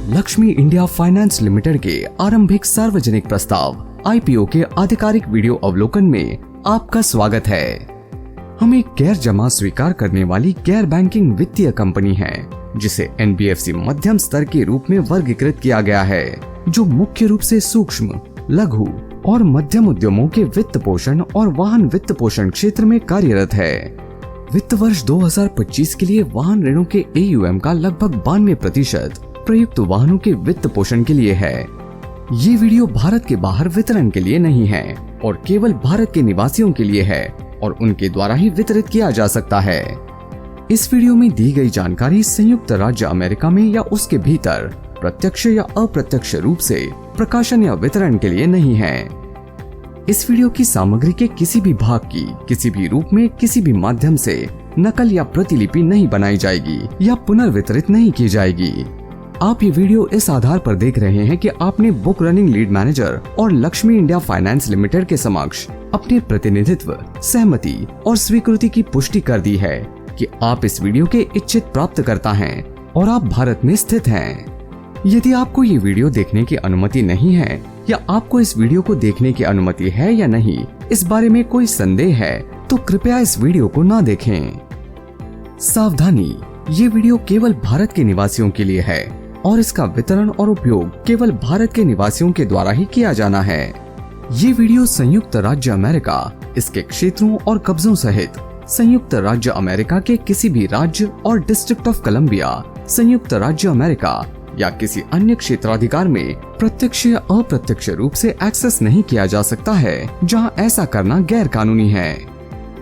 Lakshmi India finance limited के आरंभिक सार्वजनिक प्रस्ताव आईपीओ के आधिकारिक वीडियो अवलोकन में आपका स्वागत है। हम एक गैर जमा स्वीकार करने वाली गैर बैंकिंग वित्तीय कंपनी है जिसे एनबीएफसी मध्यम स्तर के रूप में वर्गीकृत किया गया है, जो मुख्य रूप से सूक्ष्म, लघु और मध्यम उद्यमों के वित्त पोषण और वाहन वित्त पोषण क्षेत्र में कार्यरत है। वित्त वर्ष 2025 के लिए वाहन ऋणों के AUM का लगभग 92% प्रयुक्त वाहनों के वित्त पोषण के लिए है। ये वीडियो भारत के बाहर वितरण के लिए नहीं है और केवल भारत के निवासियों के लिए है और उनके द्वारा ही वितरित किया जा सकता है। इस वीडियो में दी गई जानकारी संयुक्त राज्य अमेरिका में या उसके भीतर प्रत्यक्ष या अप्रत्यक्ष रूप से प्रकाशन या वितरण के लिए नहीं है। इस वीडियो की सामग्री के किसी भी भाग की किसी भी रूप में किसी भी माध्यम से नकल या प्रतिलिपि नहीं बनाई जाएगी या पुनर्वितरित नहीं की जाएगी। आप ये वीडियो इस आधार पर देख रहे हैं कि आपने बुक रनिंग लीड मैनेजर और लक्ष्मी इंडिया फाइनेंस लिमिटेड के समक्ष अपने प्रतिनिधित्व, सहमति और स्वीकृति की पुष्टि कर दी है कि आप इस वीडियो के इच्छित प्राप्तकर्ता हैं और आप भारत में स्थित हैं। यदि आपको ये वीडियो देखने की अनुमति नहीं है या आपको इस वीडियो को देखने की अनुमति है या नहीं, इस बारे में कोई संदेह है तो कृपया इस वीडियो को ना देखें। सावधानी, ये वीडियो केवल भारत के निवासियों के लिए है और इसका वितरण और उपयोग केवल भारत के निवासियों के द्वारा ही किया जाना है। ये वीडियो संयुक्त राज्य अमेरिका, इसके क्षेत्रों और कब्जों सहित संयुक्त राज्य अमेरिका के किसी भी राज्य और डिस्ट्रिक्ट ऑफ कोलंबिया, संयुक्त राज्य अमेरिका या किसी अन्य क्षेत्राधिकार में प्रत्यक्ष या अप्रत्यक्ष रूप से एक्सेस नहीं किया जा सकता है जहां ऐसा करना गैर कानूनी है।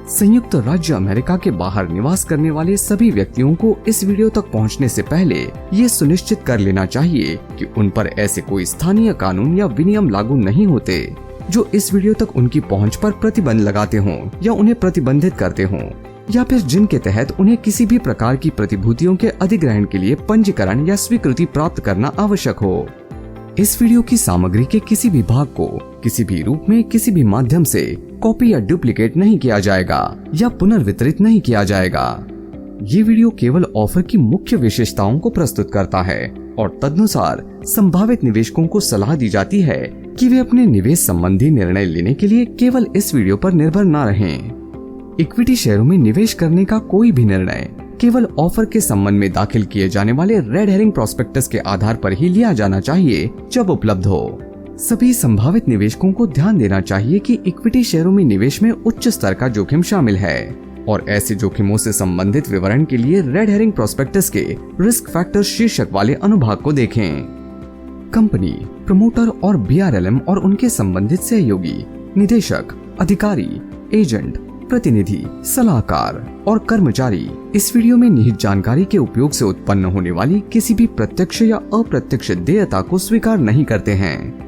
संयुक्त राज्य अमेरिका के बाहर निवास करने वाले सभी व्यक्तियों को इस वीडियो तक पहुंचने से पहले ये सुनिश्चित कर लेना चाहिए कि उन पर ऐसे कोई स्थानीय कानून या विनियम लागू नहीं होते जो इस वीडियो तक उनकी पहुंच पर प्रतिबंध लगाते हों या उन्हें प्रतिबंधित करते हों, या फिर जिनके तहत उन्हें किसी भी प्रकार की प्रतिभूतियों के अधिग्रहण के लिए पंजीकरण या स्वीकृति प्राप्त करना आवश्यक हो। इस वीडियो की सामग्री के किसी भी भाग को किसी भी रूप में किसी भी माध्यम से कॉपी या डुप्लीकेट नहीं किया जाएगा या पुनर्वितरित नहीं किया जाएगा। ये वीडियो केवल ऑफर की मुख्य विशेषताओं को प्रस्तुत करता है और तदनुसार संभावित निवेशकों को सलाह दी जाती है कि वे अपने निवेश संबंधी निर्णय लेने के लिए केवल इस वीडियो पर निर्भर न रहें। इक्विटी शेयरों में निवेश करने का कोई भी निर्णय केवल ऑफर के संबंध में दाखिल किए जाने वाले रेड हेरिंग प्रोस्पेक्टस के आधार पर ही लिया जाना चाहिए जब उपलब्ध हो। सभी संभावित निवेशकों को ध्यान देना चाहिए कि इक्विटी शेयरों में निवेश में उच्च स्तर का जोखिम शामिल है और ऐसे जोखिमों से संबंधित विवरण के लिए रेड हेरिंग प्रोस्पेक्टस के रिस्क फैक्टर्स शीर्षक वाले अनुभाग को देखें। कंपनी, प्रमोटर और BRLM और उनके संबंधित सहयोगी, निदेशक, अधिकारी, एजेंट, प्रतिनिधि, सलाहकार और कर्मचारी इस वीडियो में निहित जानकारी के उपयोग से उत्पन्न होने वाली किसी भी प्रत्यक्ष या अप्रत्यक्ष देयता को स्वीकार नहीं करते हैं।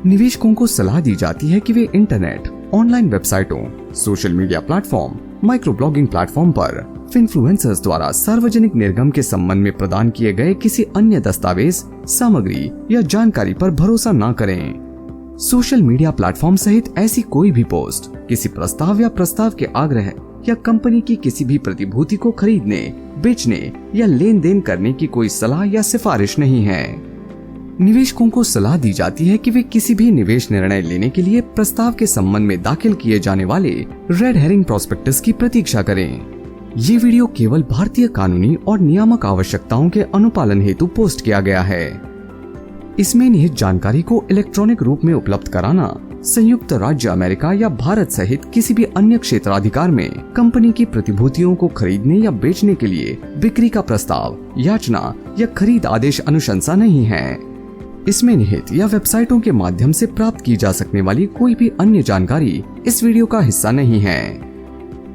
निवेशकों को सलाह दी जाती है कि वे इंटरनेट, ऑनलाइन वेबसाइटों, social media platform, micro blogging platform पर इन्फ्लुएंसर्स द्वारा सार्वजनिक निर्गम के संबंध में प्रदान किए गए किसी अन्य दस्तावेज, सामग्री या जानकारी पर भरोसा न करें। सोशल मीडिया प्लेटफॉर्म सहित ऐसी कोई भी पोस्ट किसी प्रस्ताव या प्रस्ताव के आग्रह या कंपनी की किसी भी प्रतिभूति को खरीदने, बेचने या लेन देन करने की कोई सलाह या सिफारिश नहीं है। निवेशकों को सलाह दी जाती है कि वे किसी भी निवेश निर्णय लेने के लिए प्रस्ताव के संबंध में दाखिल किए जाने वाले रेड हेरिंग प्रोस्पेक्टस की प्रतीक्षा करें। ये वीडियो केवल भारतीय कानूनी और नियामक आवश्यकताओं के अनुपालन हेतु पोस्ट किया गया है। इसमें निहित जानकारी को इलेक्ट्रॉनिक रूप में उपलब्ध कराना संयुक्त राज्य अमेरिका या भारत सहित किसी भी अन्य क्षेत्राधिकार में कंपनी की प्रतिभूतियों को खरीदने या बेचने के लिए बिक्री का प्रस्ताव, याचना या खरीद आदेश अनुशंसा नहीं है। इसमें निहित या वेबसाइटों के माध्यम से प्राप्त की जा सकने वाली कोई भी अन्य जानकारी इस वीडियो का हिस्सा नहीं है।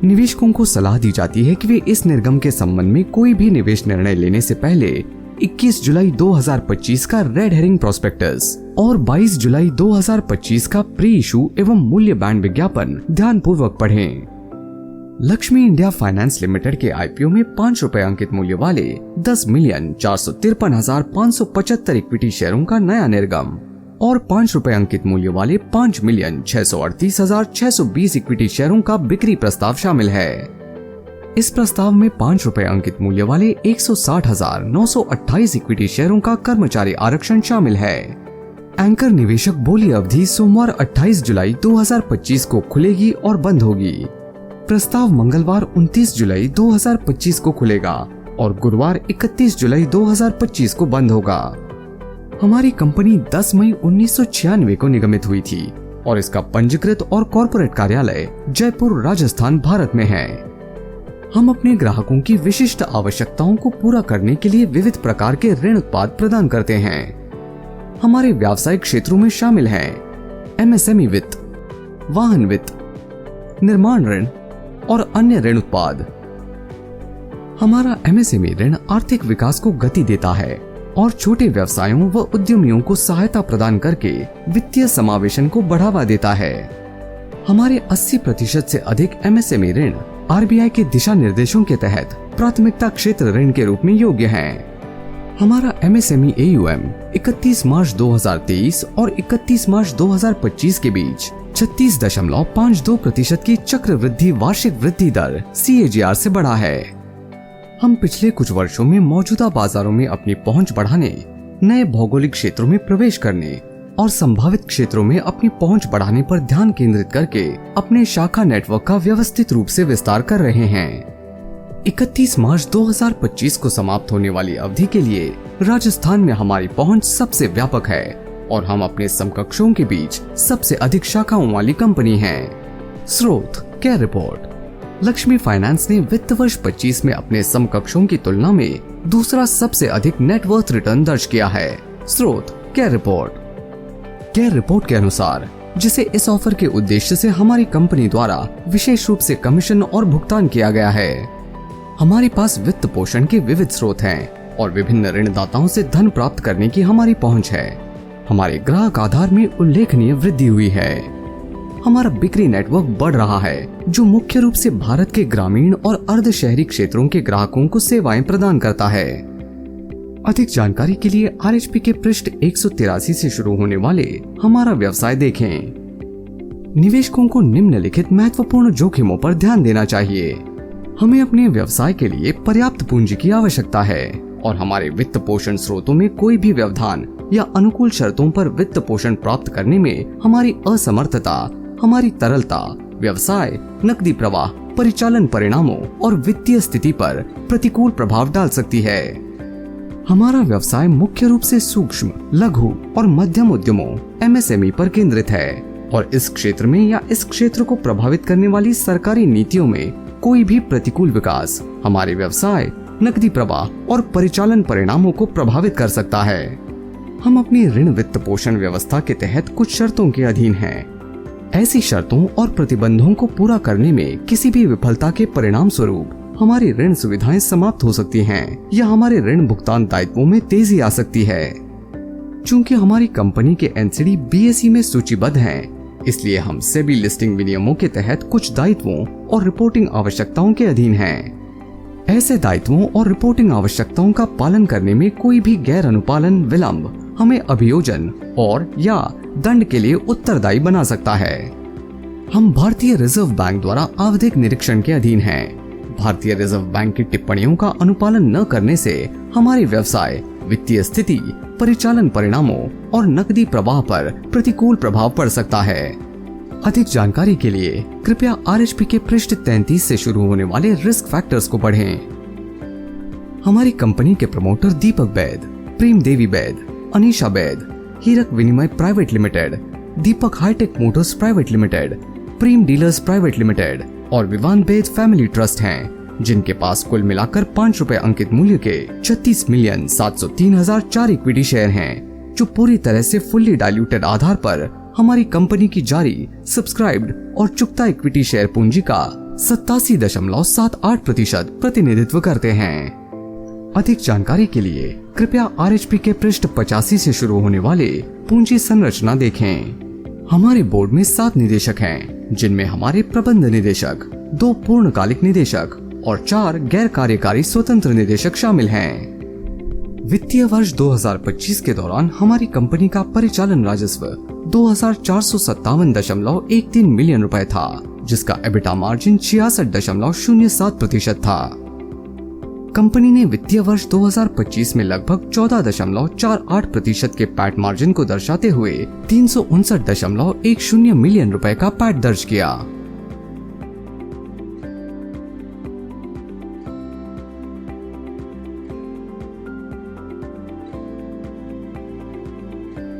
निवेशकों को सलाह दी जाती है कि वे इस निर्गम के संबंध में कोई भी निवेश निर्णय लेने से पहले 21 जुलाई 2025 का रेड हेरिंग प्रोस्पेक्टस और 22 जुलाई 2025 का प्री इशू एवं मूल्य बैंड विज्ञापन ध्यानपूर्वक पढ़ें। लक्ष्मी इंडिया फाइनेंस लिमिटेड के आईपीओ में ₹5 अंकित मूल्य वाले 10,453,575 इक्विटी शेयरों का नया निर्गम और ₹5 अंकित मूल्य वाले 5,638,620 इक्विटी शेयरों का बिक्री प्रस्ताव शामिल है। इस प्रस्ताव में 5 रुपए अंकित मूल्य वाले 160,928 इक्विटी शेयरों का कर्मचारी आरक्षण शामिल है। एंकर निवेशक बोली अवधि सोमवार 28 जुलाई 2025 को खुलेगी और बंद होगी। प्रस्ताव मंगलवार 29 जुलाई 2025 को खुलेगा और गुरुवार 31 जुलाई 2025 को बंद होगा। हमारी कंपनी 10 मई 1996 को निगमित हुई थी और इसका पंजीकृत और कॉर्पोरेट कार्यालय जयपुर, राजस्थान, भारत में है। हम अपने ग्राहकों की विशिष्ट आवश्यकताओं को पूरा करने के लिए विविध प्रकार के ऋण उत्पाद प्रदान करते हैं। हमारे व्यावसायिक क्षेत्रों में शामिल हैं एमएसएमई वित्त, वाहन वित्त, निर्माण ऋण और अन्य ऋण उत्पाद। हमारा एमएसएमई ऋण आर्थिक विकास को गति देता है और छोटे व्यवसायों व उद्यमियों को सहायता प्रदान करके वित्तीय समावेशन को बढ़ावा देता है। हमारे 80% से अधिक एमएसएमई ऋण आरबीआई के दिशा निर्देशों के तहत प्राथमिकता क्षेत्र ऋण के रूप में योग्य हैं। हमारा एमएसएमई AUM 31 मार्च 2023 और 31 मार्च 2025 के बीच 36.52% की चक्रवृद्धि वार्षिक वृद्धि दर CAGR से बढ़ा है। हम पिछले कुछ वर्षों में मौजूदा बाजारों में अपनी पहुंच बढ़ाने, नए भौगोलिक क्षेत्रों में प्रवेश करने और संभावित क्षेत्रों में अपनी पहुंच बढ़ाने पर ध्यान केंद्रित करके अपने शाखा नेटवर्क का व्यवस्थित रूप से विस्तार कर रहे हैं। 31 मार्च 2025 को समाप्त होने वाली अवधि के लिए राजस्थान में हमारी पहुंच सबसे व्यापक है और हम अपने समकक्षों के बीच सबसे अधिक शाखाओं वाली कंपनी हैं। स्रोत केयर रिपोर्ट। लक्ष्मी फाइनेंस ने वित्त वर्ष 25 में अपने समकक्षों की तुलना में दूसरा सबसे अधिक नेटवर्थ रिटर्न दर्ज किया है। स्रोत केयर रिपोर्ट। केयर रिपोर्ट के अनुसार जिसे इस ऑफर के उद्देश्य से हमारी कंपनी द्वारा विशेष रूप से कमीशन और भुगतान किया गया है। हमारे पास वित्त पोषण के विविध स्रोत हैं और विभिन्न ऋणदाताओं से धन प्राप्त करने की हमारी पहुंच है। हमारे ग्राहक आधार में उल्लेखनीय वृद्धि हुई है। हमारा बिक्री नेटवर्क बढ़ रहा है जो मुख्य रूप से भारत के ग्रामीण और अर्ध शहरी क्षेत्रों के ग्राहकों को सेवाएं प्रदान करता है। अधिक जानकारी के लिए RHP के पृष्ठ 183 से शुरू होने वाले हमारा व्यवसाय देखें। निवेशकों को निम्नलिखित महत्वपूर्ण जोखिमों पर ध्यान देना चाहिए। हमें अपने व्यवसाय के लिए पर्याप्त पूंजी की आवश्यकता है और हमारे वित्त पोषण स्रोतों में कोई भी व्यवधान या अनुकूल शर्तों पर वित्त पोषण प्राप्त करने में हमारी असमर्थता हमारी तरलता, व्यवसाय, नकदी प्रवाह, परिचालन परिणामों और वित्तीय स्थिति पर प्रतिकूल प्रभाव डाल सकती है। हमारा व्यवसाय मुख्य रूप से सूक्ष्म, लघु और मध्यम उद्यमों MSME पर केंद्रित है और इस क्षेत्र में या इस क्षेत्र को प्रभावित करने वाली सरकारी नीतियों में कोई भी प्रतिकूल विकास हमारे व्यवसाय, नकदी प्रवाह और परिचालन परिणामों को प्रभावित कर सकता है। हम अपनी ऋण वित्त पोषण व्यवस्था के तहत कुछ शर्तों के अधीन हैं। ऐसी शर्तों और प्रतिबंधों को पूरा करने में किसी भी विफलता के परिणाम स्वरूप हमारी ऋण सुविधाएं समाप्त हो सकती हैं या हमारे ऋण भुगतान दायित्वों में तेजी आ सकती है। चूंकि हमारी कंपनी के NCD BSE में सूचीबद्ध हैं, इसलिए हम सेबी लिस्टिंग विनियमों के तहत कुछ दायित्वों और रिपोर्टिंग आवश्यकताओं के अधीन हैं। ऐसे दायित्वों और रिपोर्टिंग आवश्यकताओं का पालन करने में कोई भी गैर अनुपालन विलंब हमें अभियोजन और या दंड के लिए उत्तरदायी बना सकता है। हम भारतीय रिजर्व बैंक द्वारा आवधिक निरीक्षण के अधीन हैं। भारतीय रिजर्व बैंक की टिप्पणियों का अनुपालन न करने से हमारे व्यवसाय, वित्तीय स्थिति, परिचालन परिणामों और नकदी प्रवाह पर प्रतिकूल प्रभाव पड़ सकता है। अधिक जानकारी के लिए कृपया RHP के पृष्ठ 33 से शुरू होने वाले रिस्क फैक्टर्स को पढ़ें। हमारी कंपनी के प्रमोटर दीपक बैद, प्रेम देवी बैद, अनीशा बैद, हीरक विनिमय प्राइवेट लिमिटेड, दीपक हाईटेक मोटर्स प्राइवेट लिमिटेड, प्रेम डीलर्स प्राइवेट लिमिटेड और विवान बैद फैमिली ट्रस्ट हैं, जिनके पास कुल मिलाकर 5 रुपए अंकित मूल्य के 36,703,004 इक्विटी शेयर हैं, जो पूरी तरह से फुल्ली डाइल्यूटेड आधार पर हमारी कंपनी की जारी, सब्सक्राइब्ड और चुकता इक्विटी शेयर पूंजी का 87.78% प्रतिनिधित्व करते हैं। अधिक जानकारी के लिए कृपया RHP के पृष्ठ 85 से शुरू होने वाले पूंजी संरचना देखें। हमारे बोर्ड में 7 निदेशक हैं, जिनमें हमारे प्रबंध निदेशक, 2 पूर्णकालिक निदेशक और 4 गैर कार्यकारी स्वतंत्र निदेशक शामिल हैं। वित्तीय वर्ष 2025 के दौरान हमारी कंपनी का परिचालन राजस्व 2,457.13 मिलियन रुपए था, जिसका एबिटा मार्जिन 66.07% था। कंपनी ने वित्तीय वर्ष 2025 में लगभग 14.48% के पैट मार्जिन को दर्शाते हुए 359.10 मिलियन रुपए का पैट दर्ज किया।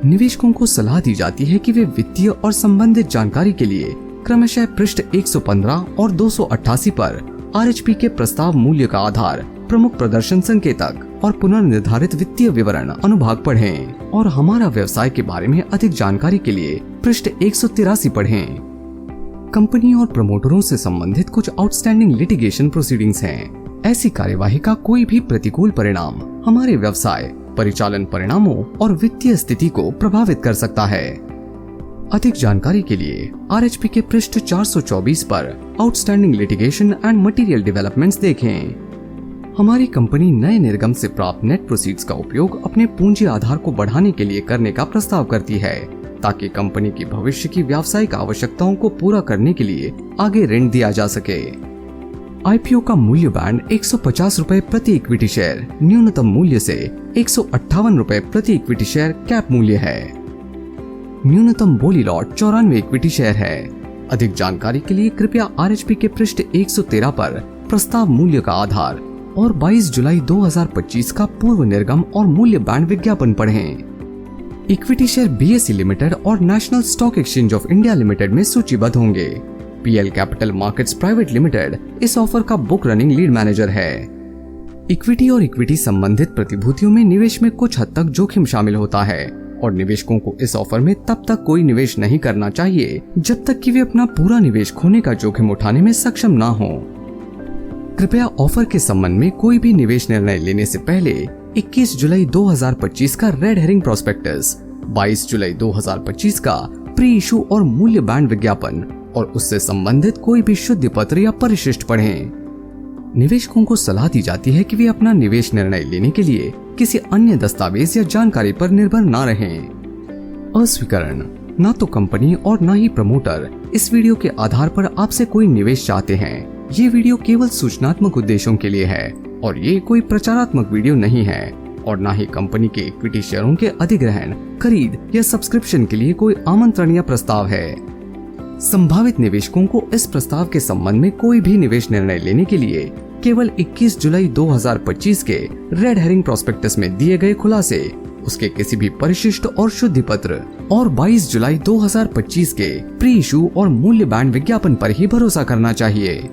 निवेशकों को सलाह दी जाती है कि वे वित्तीय और संबंधित जानकारी के लिए क्रमशः पृष्ठ 115 और 288 पर आरएचपी के प्रस्ताव मूल्य का आधार, प्रमुख प्रदर्शन संकेतक और पुनर्निर्धारित वित्तीय विवरण अनुभाग पढ़ें और हमारा व्यवसाय के बारे में अधिक जानकारी के लिए पृष्ठ 183 पढ़ें। कंपनी और प्रमोटरों से संबंधित कुछ आउटस्टैंडिंग लिटिगेशन प्रोसीडिंग्स हैं। ऐसी कार्यवाही का कोई भी प्रतिकूल परिणाम हमारे व्यवसाय, परिचालन परिणामों और वित्तीय स्थिति को प्रभावित कर सकता है। अधिक जानकारी के लिए आरएचपी के पृष्ठ 424 पर outstanding litigation and material developments देखें। हमारी कंपनी नए निर्गम से प्राप्त नेट प्रोसीड्स का उपयोग अपने पूंजी आधार को बढ़ाने के लिए करने का प्रस्ताव करती है, ताकि कंपनी की भविष्य की व्यावसायिक आवश्यकताओं को पूरा करने के लिए आगे ऋण दिया जा सके। आईपीओ का मूल्य बैंड 150 रुपए प्रति इक्विटी शेयर न्यूनतम मूल्य से 158 रुपए प्रति इक्विटी शेयर कैप मूल्य है। न्यूनतम बोली लॉट 94 इक्विटी शेयर है। अधिक जानकारी के लिए कृपया आरएचपी के पृष्ठ 113 पर प्रस्ताव मूल्य का आधार और 22 जुलाई 2025 का पूर्व निर्गम और मूल्य बैंड विज्ञापन पढ़ें। इक्विटी शेयर बीएसई लिमिटेड और national stock exchange of India limited में सूचीबद्ध होंगे। PL capital markets private limited इस ऑफर का बुक रनिंग लीड मैनेजर है। इक्विटी और इक्विटी संबंधित प्रतिभूतियों में निवेश में कुछ हद तक जोखिम शामिल होता है और निवेशकों को इस ऑफर में तब तक कोई निवेश नहीं करना चाहिए जब तक कि वे अपना पूरा निवेश खोने का जोखिम उठाने में सक्षम ना हो। कृपया ऑफर के संबंध में कोई भी निवेश निर्णय लेने से पहले 21 जुलाई 2025 का रेड हेरिंग प्रोस्पेक्टस, 22 जुलाई 2025 का प्री इशू और मूल्य बैंड विज्ञापन और उससे संबंधित कोई भी शुद्ध पत्र या परिशिष्ट पढ़ें। निवेशकों को सलाह दी जाती है कि वे अपना निवेश निर्णय लेने के लिए किसी अन्य दस्तावेज या जानकारी पर निर्भर न रहें। अस्वीकरण: न तो कंपनी और न ही प्रमोटर इस वीडियो के आधार पर आपसे कोई निवेश चाहते हैं। ये वीडियो केवल सूचनात्मक उद्देश्यों के लिए है और ये कोई प्रचारात्मक वीडियो नहीं है और न ही कंपनी के इक्विटी शेयरों के अधिग्रहण, खरीद या सब्सक्रिप्शन के लिए कोई आमंत्रण या प्रस्ताव है। संभावित निवेशकों को इस प्रस्ताव के संबंध में कोई भी निवेश निर्णय लेने के लिए केवल 21 जुलाई 2025 के रेड हेरिंग प्रोस्पेक्टस में दिए गए खुलासे, उसके किसी भी परिशिष्ट और शुद्धि पत्र और 22 जुलाई 2025 के प्री इशू और मूल्य बैंड विज्ञापन पर ही भरोसा करना चाहिए।